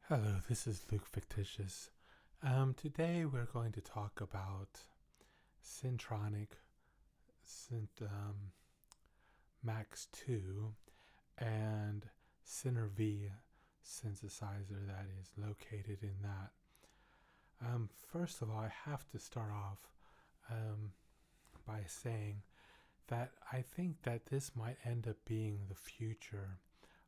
Hello, this is Luke Fictitious. Today we're going to talk about Centronic, Synth, Max 2, and Syner-V synthesizer that is located in that. First of all, I have to start off um, by saying that I think that this might end up being the future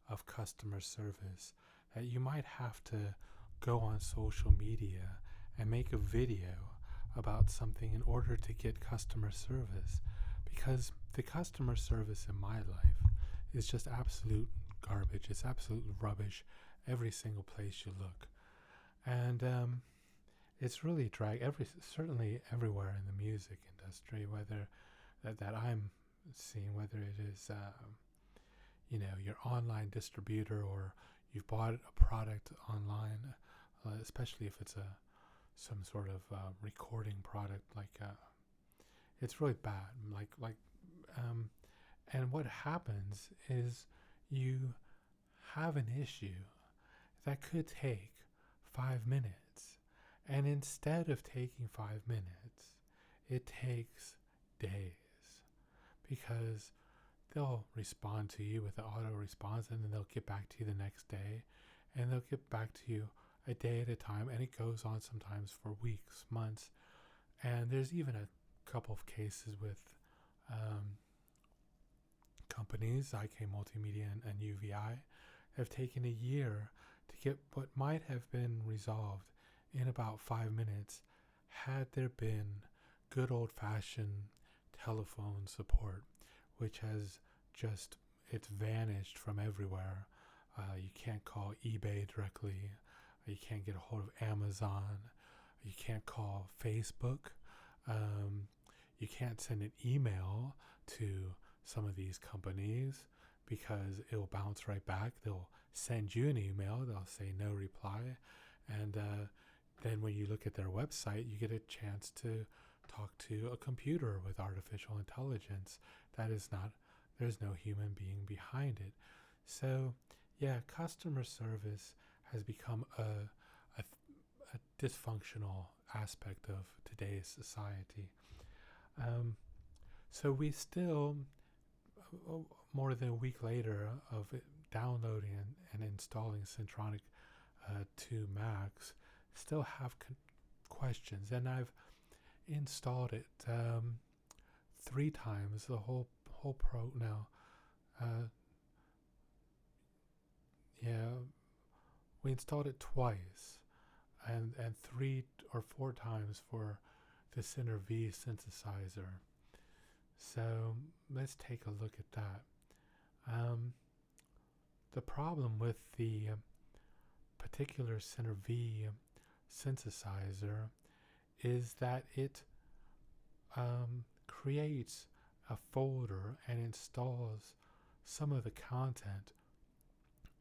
of customer service. That you might have to go on social media and make a video about something in order to get customer service, because the customer service in my life is just absolute garbage. It's absolute rubbish every single place you look. And it's really certainly everywhere in the music industry, whether that I'm seeing, whether it is your online distributor, or you've bought a product online, especially if it's some sort of recording product, it's really bad. And what happens is you have an issue that could take 5 minutes, and instead of taking 5 minutes, it takes days, because they'll respond to you with an auto response, and then they'll get back to you the next day, and they'll get back to you a day at a time, and it goes on sometimes for weeks, months. And there's even a couple of cases with companies, ikmultimedia and UVI, have taken a year to get what might have been resolved in about 5 minutes had there been good old-fashioned telephone support, which has it's vanished from everywhere. You can't call eBay directly. You can't get a hold of Amazon. You can't call Facebook. You can't send an email to some of these companies because it'll bounce right back. They'll send you an email. They'll say no reply. And then when you look at their website, you get a chance to talk to a computer with artificial intelligence. There's no human being behind it. So, yeah, customer service has become a dysfunctional aspect of today's society. So we still, more than a week later of downloading and installing Centronic 2 Max, still have questions. And I've installed it 3 times, the whole pro now. We installed it twice, and 3 or 4 times for the Syner-V synthesizer. So let's take a look at that. The problem with the particular Syner-V synthesizer is that it creates a folder and installs some of the content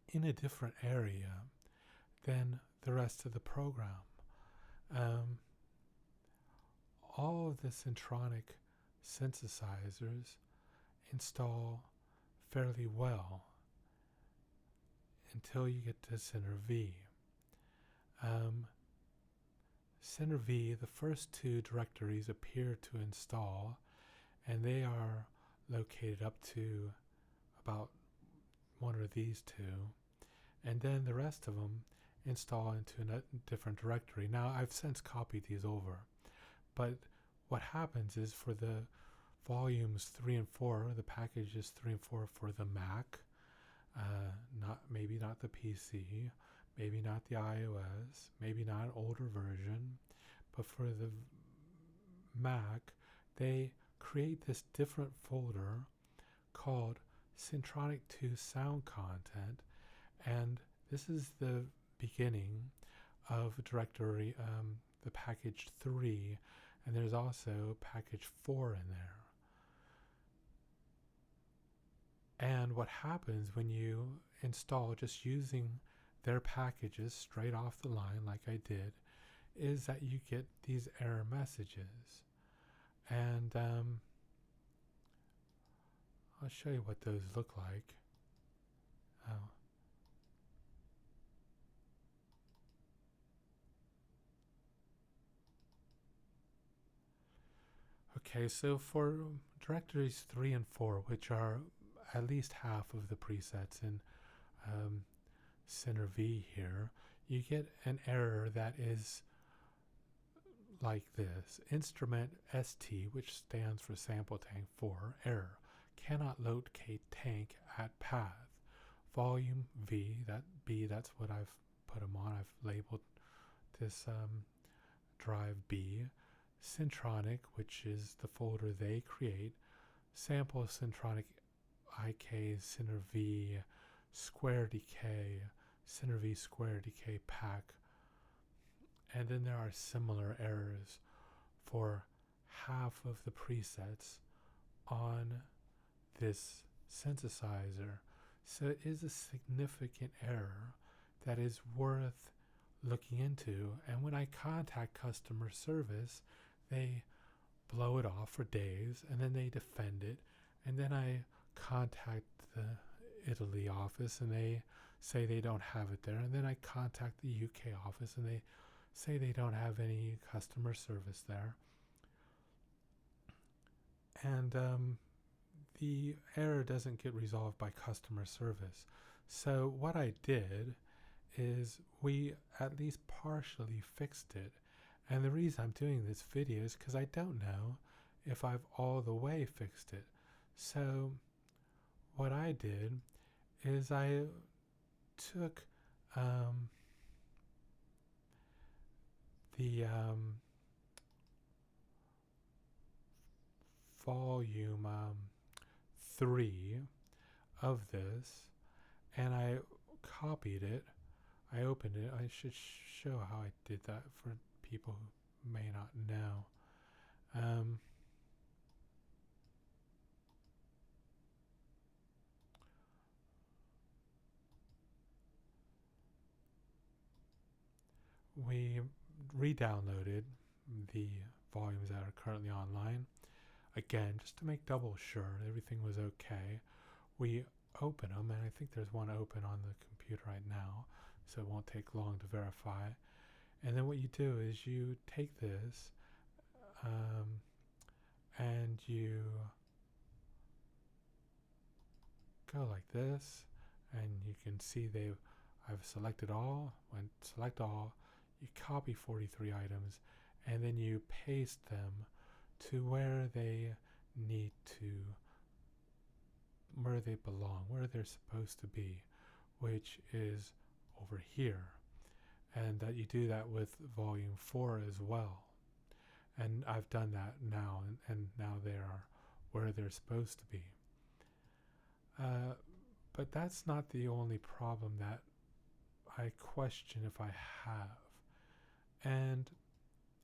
in a different area than the rest of the program. All of the Centronic synthesizers install fairly well until you get to Syner-V. Syner-V, the first 2 directories appear to install, and they are located up to about one of these 2, and then the rest of them install into a different directory. Now, I've since copied these over, but what happens is for the volumes 3 and 4, the packages 3 and 4 for the Mac, maybe not the PC, maybe not the iOS, maybe not an older version, but for the Mac, they create this different folder called Syntronic2 sound content, and this is the beginning of directory, the package 3, and there's also package 4 in there. And what happens when you install just using their packages straight off the line like I did is that you get these error messages. And I'll show you what those look like. Okay, so for directories 3 and 4, which are at least half of the presets in Syner-V here, you get an error that is like this. Instrument ST, which stands for sample tank 4, error. Cannot locate tank at path. Volume V, that's what I've put them on. I've labeled this drive B. Centronic, which is the folder they create. Sample Centronic IK Syner-V square decay, Syner-V square decay pack. And then there are similar errors for half of the presets on this synthesizer. So it is a significant error that is worth looking into. And when I contact customer service, they blow it off for days and then they defend it. And then I contact the Italy office and they say they don't have it there. And then I contact the UK office and they say they don't have any customer service there. And the error doesn't get resolved by customer service. So what I did is we at least partially fixed it. And the reason I'm doing this video is because I don't know if I've all the way fixed it. So what I did is I took the volume 3 of this and I copied it. I opened it. I should show how I did that for people who may not know. We re-downloaded the volumes that are currently online. Again, just to make double sure everything was okay. We open them, and I think there's one open on the computer right now, so it won't take long to verify. And then what you do is you take this and you go like this, and you can see I've selected all. When select all, you copy 43 items, and then you paste them to where they need to, where they belong, where they're supposed to be, which is over here. And that you do that with volume 4 as well. And I've done that now, and now they are where they're supposed to be. But that's not the only problem that I question if I have. And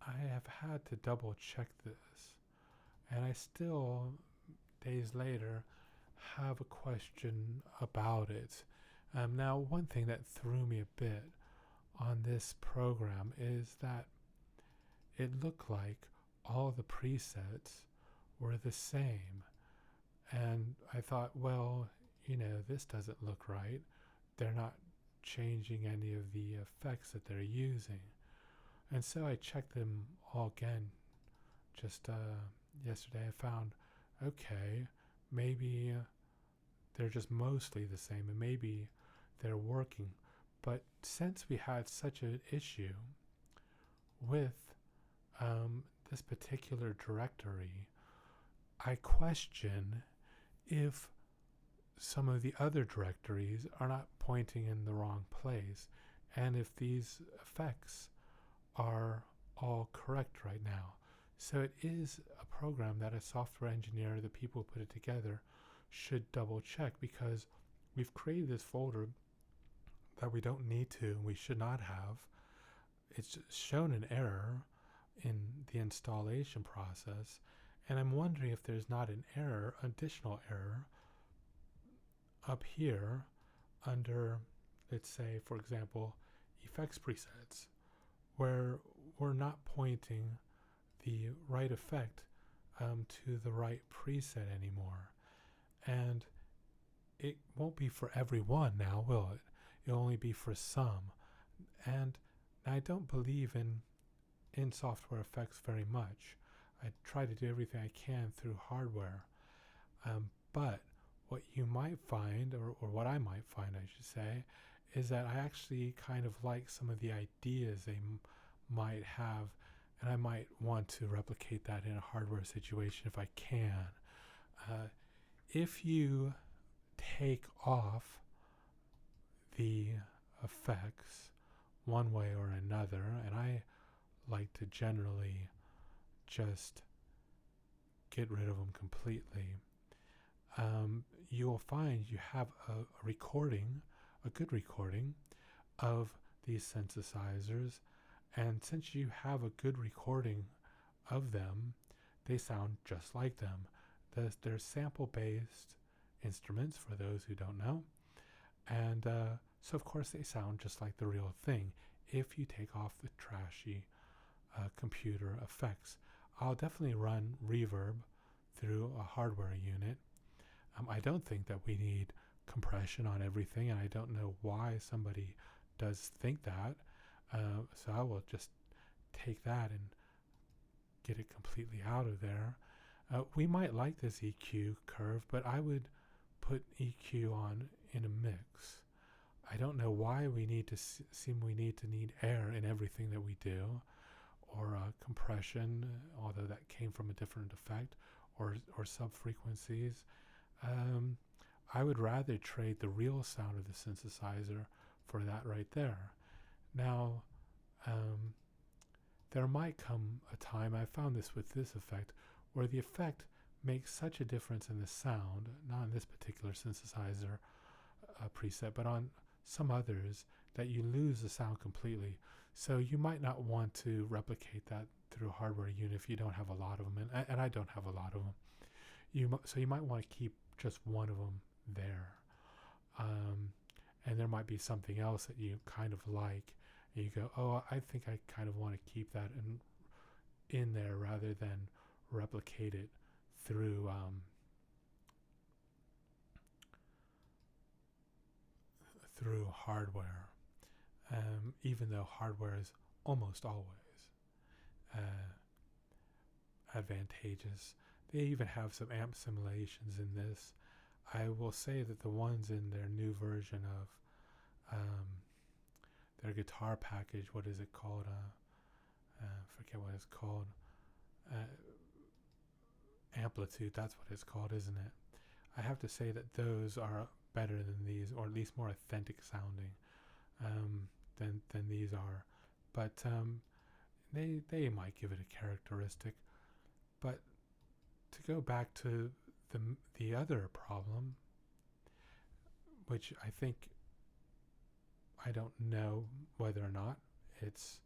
I have had to double check this. And I still, days later, have a question about it. Now, one thing that threw me a bit on this program is that it looked like all the presets were the same. And I thought, well, this doesn't look right. They're not changing any of the effects that they're using. And so I checked them all again just yesterday. I found, okay, maybe they're just mostly the same, and maybe they're working. But since we had such an issue with this particular directory, I question if some of the other directories are not pointing in the wrong place, and if these effects are all correct right now. So it is a program that a software engineer, the people who put it together, should double check, because we've created this folder that we don't need to and we should not have. It's shown an error in the installation process, and I'm wondering if there's not an error, additional error, up here under, let's say, for example, effects presets, where we're not pointing the right effect to the right preset anymore. And it won't be for everyone now, will it? It'll only be for some. And I don't believe in software effects very much. I try to do everything I can through hardware. But what you might find, or what I might find, I should say, is that I actually kind of like some of the ideas they might have, and I might want to replicate that in a hardware situation if I can. If you take off the effects one way or another, and I like to generally just get rid of them completely, you will find you have a recording, a good recording of these synthesizers, and since you have a good recording of them, they sound just like them. They're sample-based instruments, for those who don't know, and so of course they sound just like the real thing if you take off the trashy computer effects. I'll definitely run reverb through a hardware unit. I don't think that we need compression on everything, and I don't know why somebody does think that. So I will just take that and get it completely out of there. We might like this EQ curve, but I would put EQ on in a mix. I don't know why we need to need air in everything that we do, or compression, although that came from a different effect, or sub-frequencies. I would rather trade the real sound of the synthesizer for that right there. Now, there might come a time, I found this with this effect, where the effect makes such a difference in the sound, not on this particular synthesizer preset, but on some others, that you lose the sound completely. So you might not want to replicate that through a hardware unit if you don't have a lot of them, and I don't have a lot of them. So you might want to keep just one of them there. And there might be something else that you kind of like, and you go, oh, I think I kind of want to keep that in there rather than replicate it through through hardware, even though hardware is almost always advantageous. They even have some amp simulations in this. I will say that the ones in their new version of their guitar package, what is it called? Forget what it's called. Amplitude, that's what it's called, isn't it? I have to say that those are better than these, or at least more authentic sounding than these are. But they might give it a characteristic. But to go back to the other problem, which I think, I don't know whether or not it's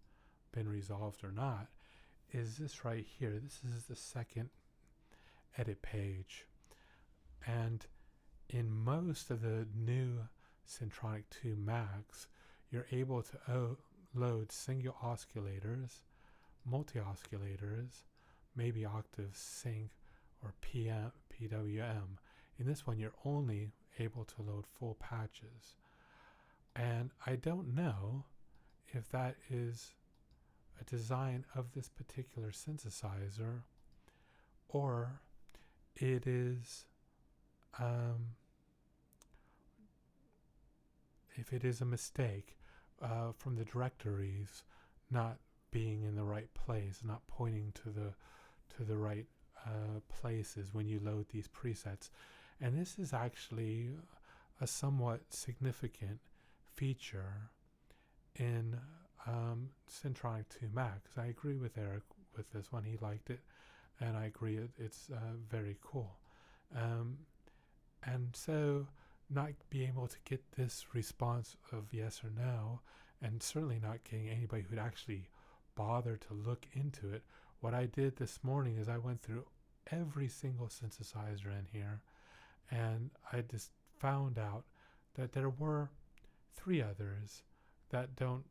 been resolved or not, is this right here. This is the second edit page, and in most of the new Centronic 2 Max, you're able to load single oscillators, multi-oscillators, maybe octave sync or PWM. In this one, you're only able to load full patches. And I don't know if that is a design of this particular synthesizer, or it is if it is a mistake from the directories not being in the right place, not pointing to the right places when you load these presets. And this is actually a somewhat significant feature in Centronic 2 Max. I agree with Eric with this one. He liked it, and I agree it's very cool. And so not being able to get this response of yes or no, and certainly not getting anybody who'd actually bother to look into it, what I did this morning is I went through every single synthesizer in here, and I just found out that there were 3 others that don't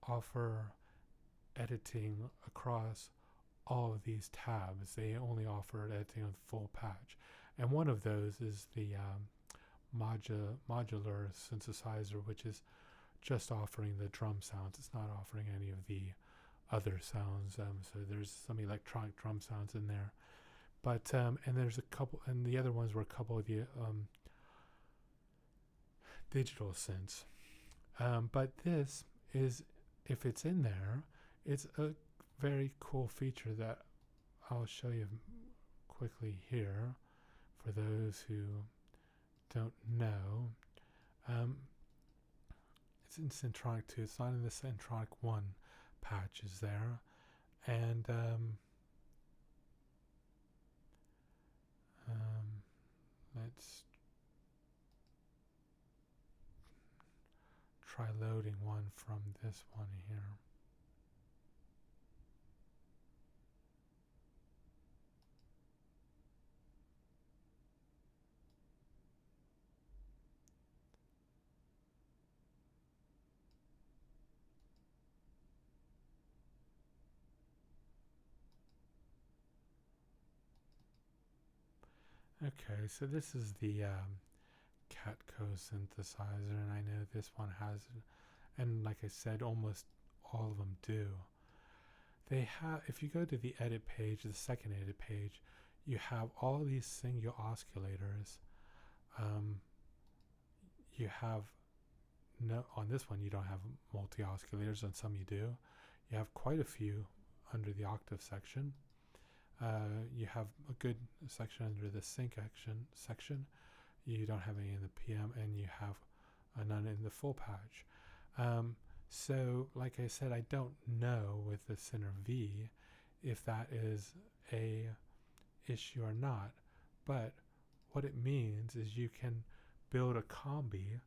offer editing across all of these tabs. They only offer editing on full patch, and one of those is the modular synthesizer, which is just offering the drum sounds. It's not offering any of the other sounds. So there's some electronic drum sounds in there, but and there's a couple, and the other ones were a couple of the digital synths. But this is, if it's in there, it's a very cool feature that I'll show you quickly here for those who don't know. It's in Centronic 2. It's not in the Centronic 1 patches there. And let's try loading one from this one here. Okay, so this is the Catco synthesizer, and I know this one has, and like I said, almost all of them do. They have, if you go to the edit page, the second edit page, you have all these single oscillators. You have on this one you don't have multi oscillators, on some you do. You have quite a few under the octave section. You have a good section under the sync section. You don't have any in the PM, and you have none in the full patch. So like I said, I don't know with the Syner-V if that is a issue or not, but what it means is you can build a combi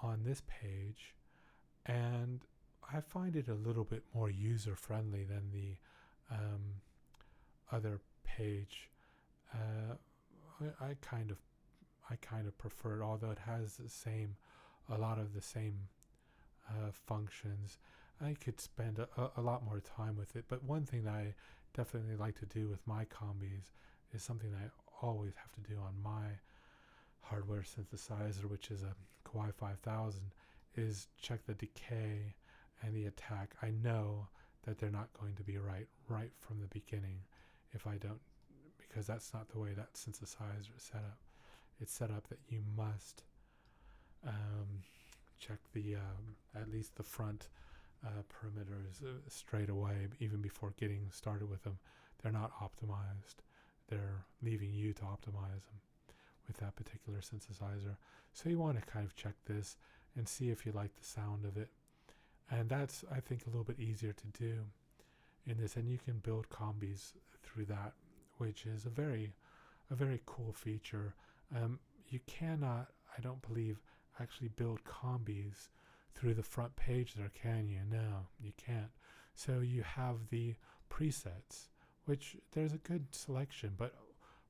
on this page, and I find it a little bit more user friendly than the other page. I kind of prefer it, although it has a lot of the same functions. I could spend a lot more time with it, but one thing that I definitely like to do with my combis is something that I always have to do on my hardware synthesizer, which is a Kawai 5000, is check the decay and the attack. I know that they're not going to be right from the beginning if I don't, because that's not the way that synthesizer is set up. It's set up that you must check the at least the front perimeters straight away, even before getting started with them. They're not optimized. They're leaving you to optimize them with that particular synthesizer. So you want to kind of check this and see if you like the sound of it. And that's, I think, a little bit easier to do in this. And you can build combis through that, which is a very cool feature. You cannot, I don't believe, actually build combis through the front page there, can you? No, you can't. So you have the presets, which there's a good selection, but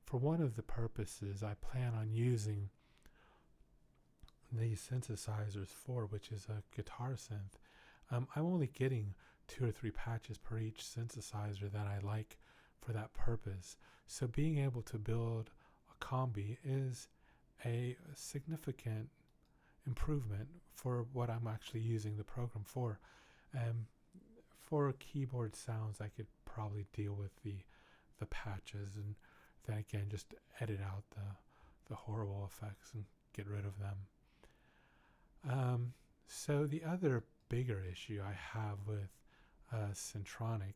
for one of the purposes I plan on using these synthesizers for, which is a guitar synth, I'm only getting 2 or 3 patches per each synthesizer that I like for that purpose. So being able to build a combi is a significant improvement for what I'm actually using the program for. For keyboard sounds, I could probably deal with the patches, and then again just edit out the horrible effects and get rid of them. So the other bigger issue I have with Centronic,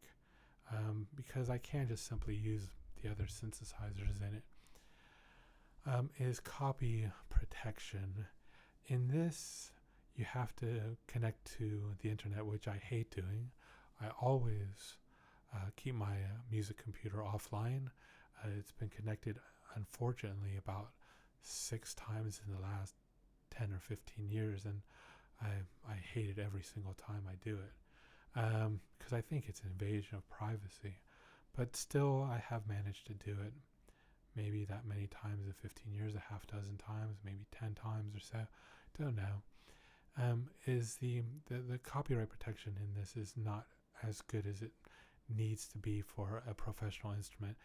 because I can't just simply use the other synthesizers in it, is copy protection. In this, you have to connect to the internet, which I hate doing. I always keep my music computer offline. It's been connected, unfortunately, about 6 times in the last 10 or 15 years, and I hate it every single time I do it, because I think it's an invasion of privacy. But still, I have managed to do it maybe that many times in 15 years, a half dozen times, maybe 10 times or so, don't know. Is the copyright protection in this is not as good as it needs to be for a professional instrument.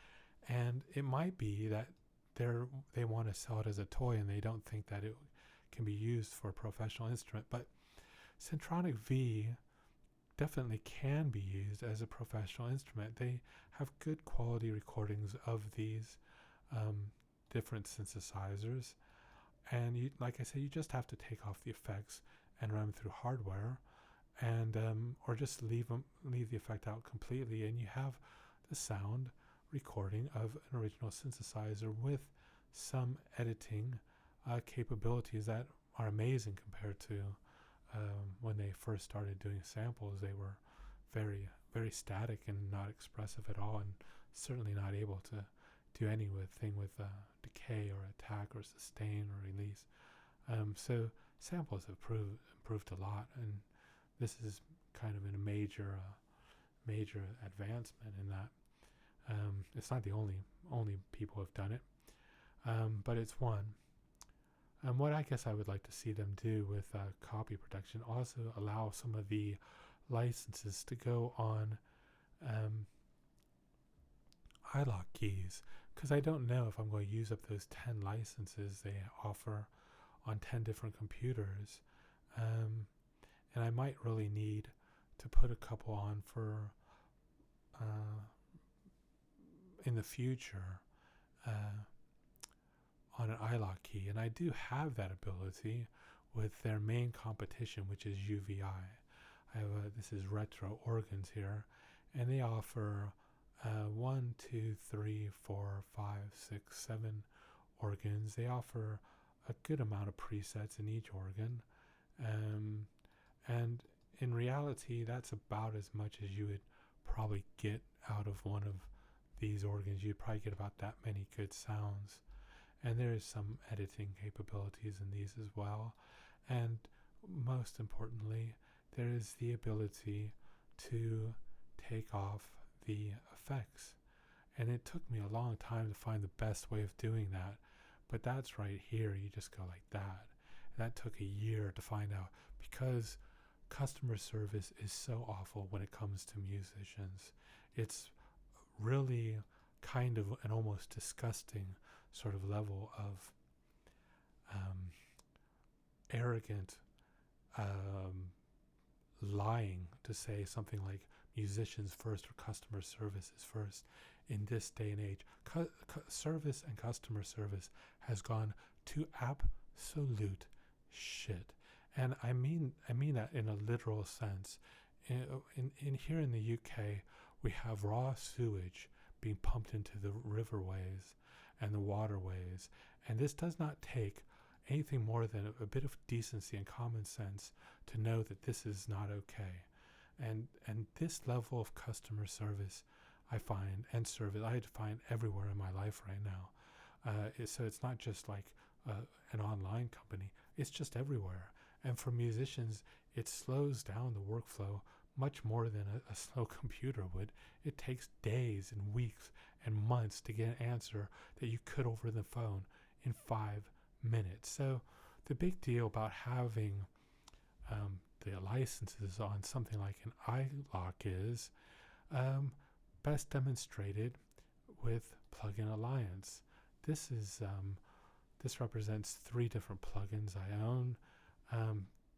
And it might be that they want to sell it as a toy and they don't think that it can be used for a professional instrument. But Centronic V definitely can be used as a professional instrument. They have good quality recordings of these different synthesizers, and you, like I said, you just have to take off the effects and run them through hardware, and or just leave the effect out completely, and you have the sound recording of an original synthesizer with some editing capabilities that are amazing compared to when they first started doing samples. They were very static and not expressive at all, and certainly not able to do anything with decay or attack or sustain or release. So samples have improved a lot, and this is kind of a major advancement in that. It's not the only people who have done it, but it's one. And what I guess I would like to see them do with copy protection, also allow some of the licenses to go on iLok keys, because I don't know if I'm going to use up those 10 licenses they offer on 10 different computers, and I might really need to put a couple on for in the future on an iLok key, and I do have that ability with their main competition, which is UVI. I have this is Retro Organs here, and they offer 1, 2, 3, 4, 5, 6, 7 organs. They offer a good amount of presets in each organ, and in reality, that's about as much as you would probably get out of one of these organs. You'd probably get about that many good sounds. And there is some editing capabilities in these as well. And most importantly, there is the ability to take off the effects. And it took me a long time to find the best way of doing that. But that's right here. You just go like that. And that took a year to find out, because customer service is so awful when it comes to musicians. It's really kind of an almost disgusting sort of level of arrogant lying to say something like musicians first or customer service is first. In this day and age, service and customer service has gone to absolute shit, and I mean that in a literal sense. In here in the UK, we have raw sewage being pumped into the riverways and the waterways, and this does not take anything more than a bit of decency and common sense to know that this is not okay. And this level of customer service I find, and service I find everywhere in my life right now. So it's not just like an online company, it's just everywhere. And for musicians, it slows down the workflow much more than a slow computer would. It takes days and weeks and months to get an answer that you could over the phone in 5 minutes. So the big deal about having the licenses on something like an iLok is best demonstrated with Plugin Alliance. This represents 3 different plugins I own.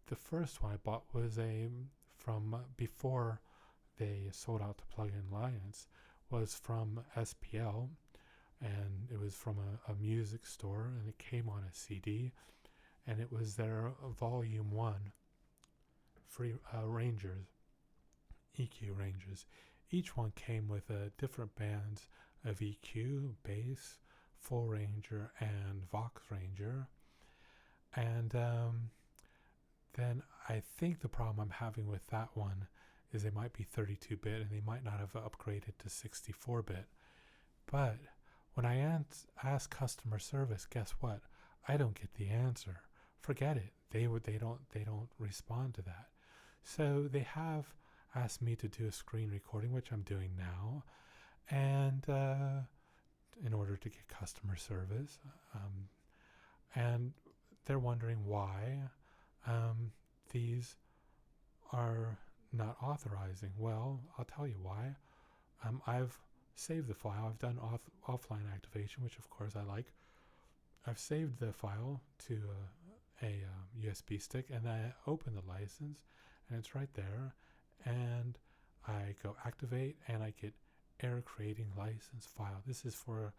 The first one I bought was from before they sold out to Plugin Alliance, was from SPL, and it was from a music store, and it came on a CD, and it was their Volume 1 Free Rangers, EQ Rangers. Each one came with different bands of EQ, bass, full Ranger, and Vox Ranger. And then I think the problem I'm having with that one is they might be 32-bit and they might not have upgraded to 64-bit. But when I ask customer service, guess what? I don't get the answer. Forget it. They don't respond to that. So they have asked me to do a screen recording, which I'm doing now, and in order to get customer service, and they're wondering why these are not authorizing. Well, I'll tell you why. I've saved the file. I've done offline activation, which of course I like. I've saved the file to a USB stick, and I open the license, and it's right there. and I go activate, and I get error creating license file. This is for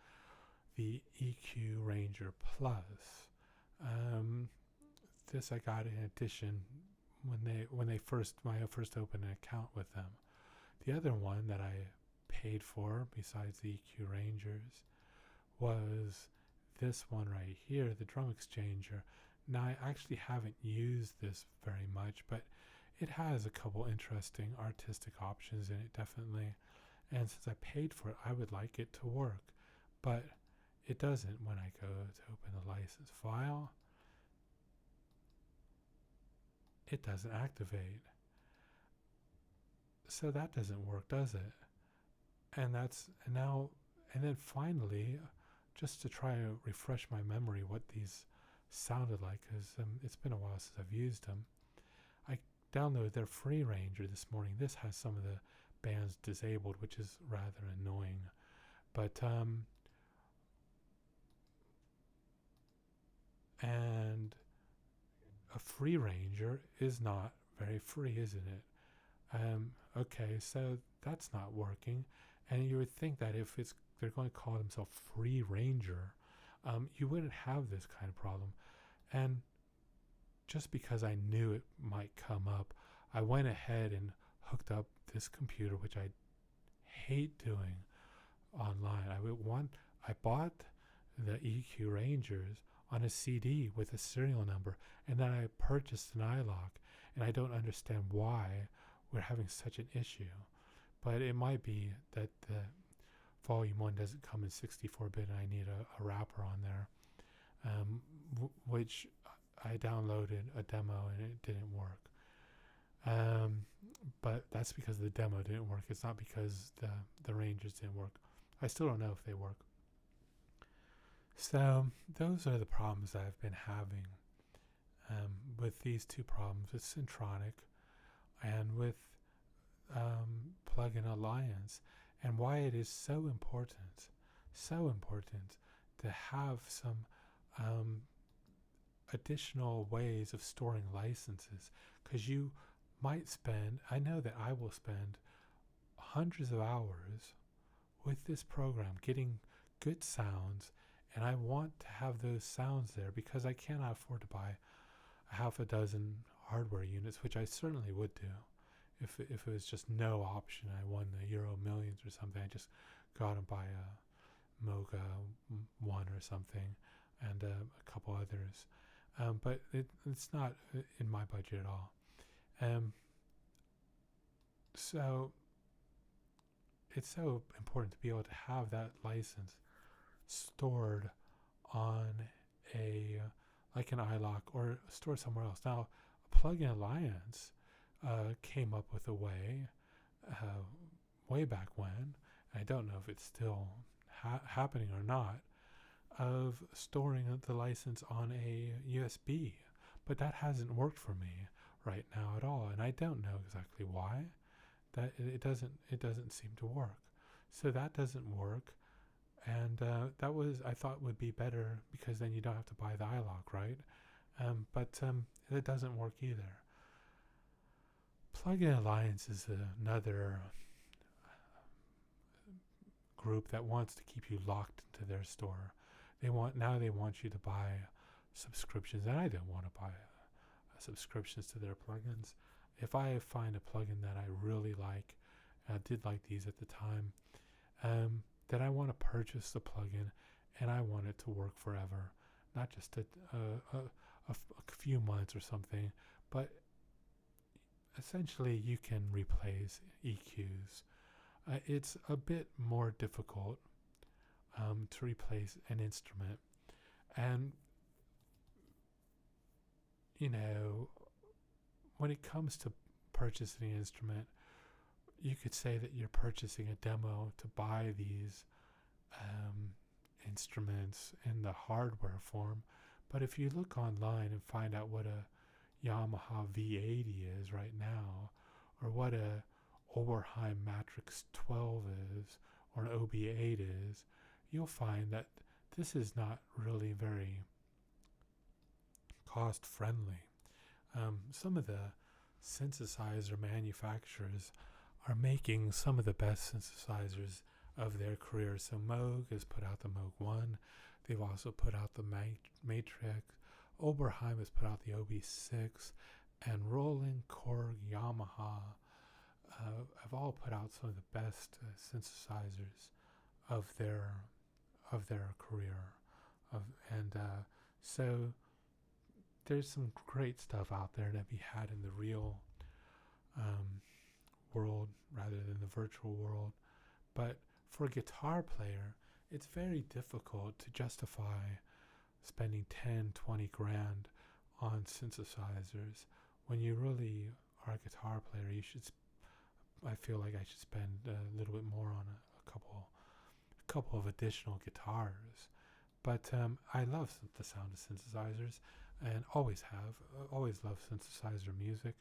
the EQ Ranger Plus. This I got in addition when I first opened an account with them. The other one that I paid for besides the EQ Rangers was this one right here, the drum exchanger. Now I actually haven't used this very much, but it has a couple interesting artistic options in it, definitely. And since I paid for it, I would like it to work, but it doesn't when I go to open the license file. It doesn't activate. So that doesn't work, does it? And then finally, just to try to refresh my memory what these sounded like, because it's been a while since I've used them, I downloaded their Free Ranger this morning. This has some of the bands disabled, which is rather annoying. But and a Free Ranger is not very free, isn't it? Okay, so that's not working. And you would think that if they're going to call themselves Free Ranger, you wouldn't have this kind of problem. And just because I knew it might come up, I went ahead and hooked up this computer, which I hate doing online. I bought the EQ Rangers on a CD with a serial number, and then I purchased an iLok, and I don't understand why we're having such an issue. But it might be that the Volume 1 doesn't come in 64-bit and I need a wrapper on there, which I downloaded a demo and it didn't work. But that's because the demo didn't work. It's not because the Rangers didn't work. I still don't know if they work. So those are the problems that I've been having with these two problems, with Centronic and with Plugin Alliance, and why it is so important to have some additional ways of storing licenses, because you might spend, I know that I will spend hundreds of hours with this program getting good sounds, and I want to have those sounds there because I cannot afford to buy a half a dozen hardware units, which I certainly would do if it was just no option. I won the Euro Millions or something. I just go out and buy a Moga 1 or something, and a couple others. But it's not in my budget at all. So it's so important to be able to have that license stored on like an iLok or stored somewhere else. Now, Plugin Alliance came up with a way way back when, and I don't know if it's still happening or not, of storing the license on a USB, but that hasn't worked for me right now at all, and I don't know exactly why. That it doesn't seem to work. So that doesn't work, and that was, I thought, would be better because then you don't have to buy the iLok, right? But it doesn't work either. Plugin Alliance is another group that wants to keep you locked into their store. They want you to buy subscriptions, and I don't want to buy subscriptions to their plugins. If I find a plugin that I really like, and I did like these at the time, then I want to purchase the plugin, and I want it to work forever, not just a few months or something, but essentially you can replace EQs. It's a bit more difficult to replace an instrument, and when it comes to purchasing an instrument, you could say that you're purchasing a demo to buy these instruments in the hardware form. But if you look online and find out what a Yamaha V80 is right now, or what a Oberheim Matrix 12 is, or an OB8 is, you'll find that this is not really very cost friendly. Some of the synthesizer manufacturers are making some of the best synthesizers of their career. So Moog has put out the Moog 1. They've also put out the Matrix. Oberheim has put out the OB6. And Roland, Korg, Yamaha have all put out some of the best synthesizers of their career. So there's some great stuff out there to be had in the real world rather than the virtual world. But for a guitar player, it's very difficult to justify spending 10, 20 grand on synthesizers. When you really are a guitar player, I feel like I should spend a little bit more on a couple of additional guitars. But I love the sound of synthesizers, and always have. Always loved synthesizer music,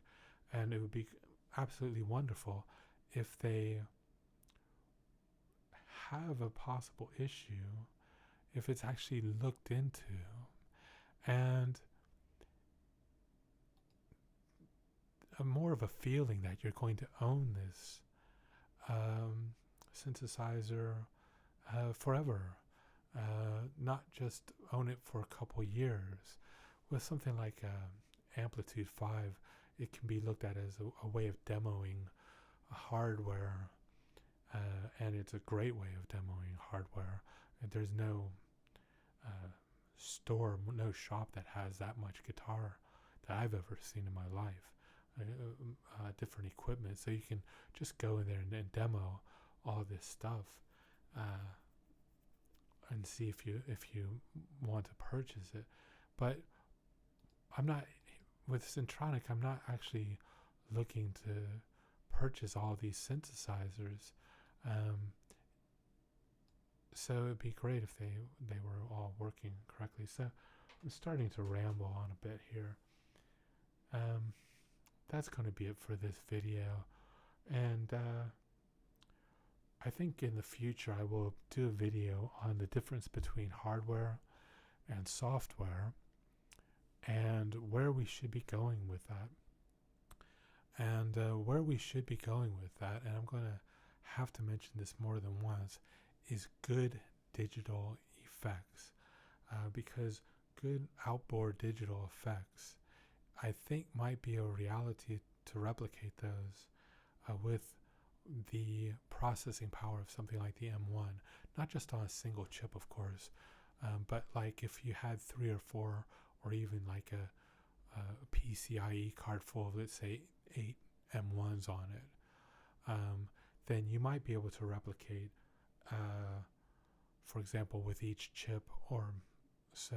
and it would be absolutely wonderful if they have a possible issue, if it's actually looked into, and more of a feeling that you're going to own this synthesizer forever, not just own it for a couple years. With something like Amplitude 5, it can be looked at as a way of demoing hardware, and it's a great way of demoing hardware. And there's no store, no shop that has that much guitar that I've ever seen in my life. Different equipment, so you can just go in there and demo all this stuff, and see if you want to purchase it. But I'm not with Centronic. I'm not actually looking to purchase all these synthesizers. So it'd be great if they were all working correctly. So I'm starting to ramble on a bit here. That's going to be it for this video, and I think in the future I will do a video on the difference between hardware and software and where we should be going with that. And where we should be going with that, and I'm going to have to mention this more than once, is good digital effects, because good outboard digital effects, I think, might be a reality to replicate those with the processing power of something like the M1, not just on a single chip, of course, but like if you had 3 or 4, or even like a PCIe card full of, let's say, 8 M1s on it, then you might be able to replicate, for example, with each chip or so,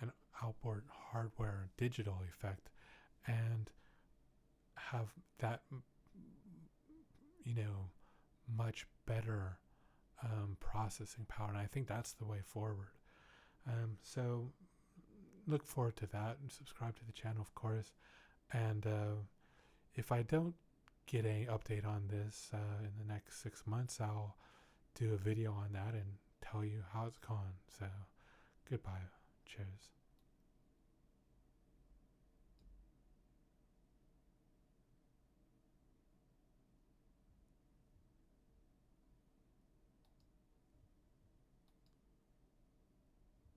an outboard hardware digital effect, and have that, much better processing power. And I think that's the way forward. So look forward to that, and subscribe to the channel, of course. And if I don't get any update on this in the next 6 months, I'll do a video on that and tell you how it's gone. So goodbye. Cheers.